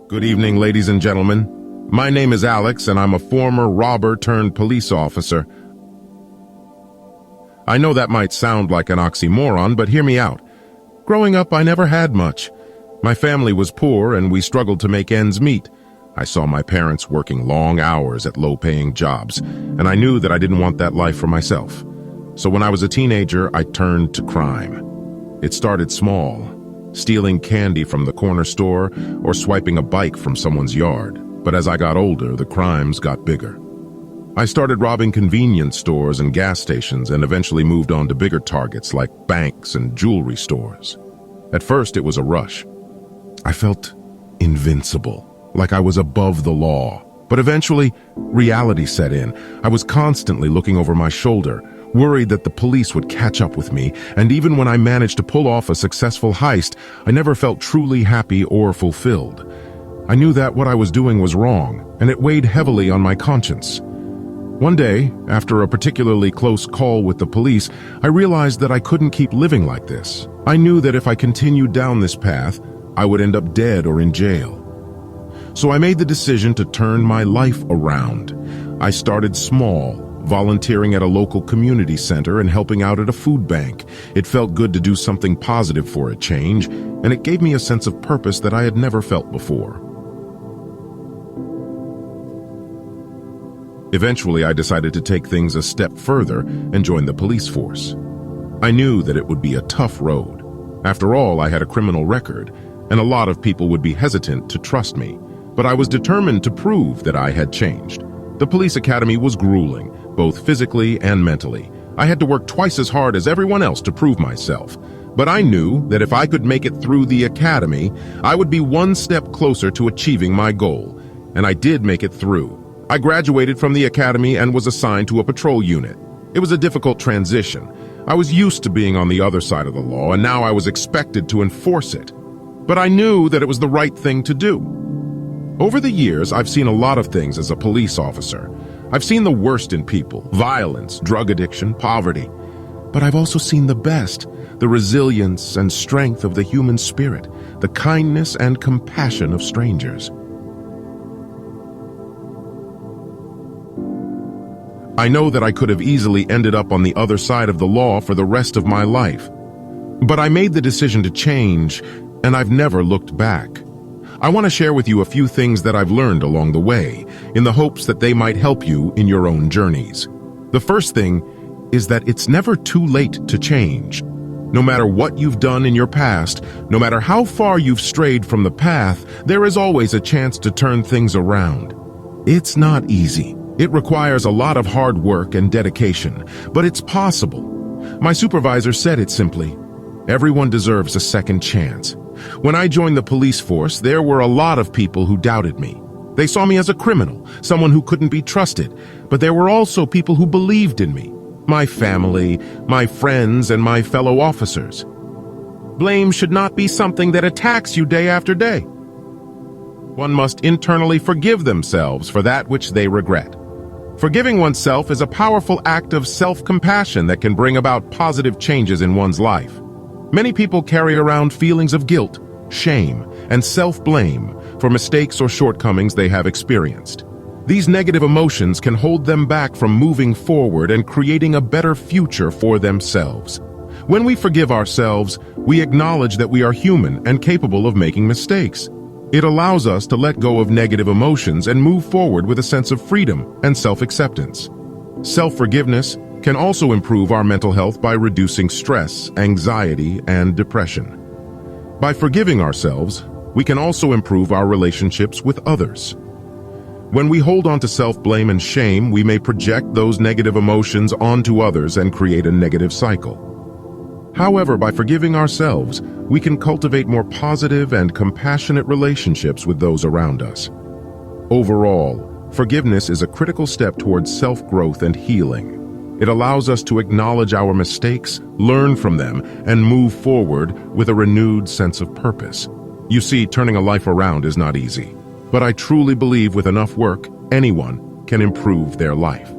Good evening, ladies and gentlemen. My name is Alex, and I'm a former robber turned police officer. I know that might sound like an oxymoron, but hear me out. Growing up, I never had much. My family was poor, and we struggled to make ends meet. I saw my parents working long hours at low-paying jobs, and I knew that I didn't want that life for myself. So when I was a teenager, I turned to crime. It started small, stealing candy from the corner store or swiping a bike from someone's yard. But as I got older, the crimes got bigger. I started robbing convenience stores and gas stations and eventually moved on to bigger targets like banks and jewelry stores. At first, it was a rush. I felt invincible, like I was above the law. But eventually, reality set in. I was constantly looking over my shoulder, worried that the police would catch up with me, and even when I managed to pull off a successful heist, I never felt truly happy or fulfilled. I knew that what I was doing was wrong, and it weighed heavily on my conscience. One day, after a particularly close call with the police, I realized that I couldn't keep living like this. I knew that if I continued down this path, I would end up dead or in jail. So I made the decision to turn my life around. I started small, volunteering at a local community center and helping out at a food bank. It felt good to do something positive for a change, and it gave me a sense of purpose that I had never felt before. Eventually, I decided to take things a step further and join the police force. I knew that it would be a tough road. After all, I had a criminal record, and a lot of people would be hesitant to trust me. But I was determined to prove that I had changed. The police academy was grueling, both physically and mentally. I had to work twice as hard as everyone else to prove myself. But I knew that if I could make it through the academy, I would be one step closer to achieving my goal. And I did make it through. I graduated from the academy and was assigned to a patrol unit. It was a difficult transition. I was used to being on the other side of the law, and now I was expected to enforce it. But I knew that it was the right thing to do. Over the years, I've seen a lot of things as a police officer. I've seen the worst in people: violence, drug addiction, poverty. But I've also seen the best: the resilience and strength of the human spirit, the kindness and compassion of strangers. I know that I could have easily ended up on the other side of the law for the rest of my life. But I made the decision to change, and I've never looked back. I want to share with you a few things that I've learned along the way, in the hopes that they might help you in your own journeys. The first thing is that it's never too late to change. No matter what you've done in your past, no matter how far you've strayed from the path, there is always a chance to turn things around. It's not easy. It requires a lot of hard work and dedication, but it's possible. My supervisor said it simply: everyone deserves a second chance. When I joined the police force, there were a lot of people who doubted me. They saw me as a criminal, someone who couldn't be trusted, but there were also people who believed in me: my family, my friends, and my fellow officers. Blame should not be something that attacks you day after day. One must internally forgive themselves for that which they regret. Forgiving oneself is a powerful act of self-compassion that can bring about positive changes in one's life. Many people carry around feelings of guilt, shame, and self-blame for mistakes or shortcomings they have experienced. These negative emotions can hold them back from moving forward and creating a better future for themselves. When we forgive ourselves, we acknowledge that we are human and capable of making mistakes. It allows us to let go of negative emotions and move forward with a sense of freedom and self-acceptance. Self-forgiveness can also improve our mental health by reducing stress, anxiety, and depression. By forgiving ourselves, we can also improve our relationships with others. When we hold on to self-blame and shame, we may project those negative emotions onto others and create a negative cycle. However, by forgiving ourselves, we can cultivate more positive and compassionate relationships with those around us. Overall, forgiveness is a critical step towards self-growth and healing. It allows us to acknowledge our mistakes, learn from them, and move forward with a renewed sense of purpose. You see, turning a life around is not easy, but I truly believe with enough work, anyone can improve their life.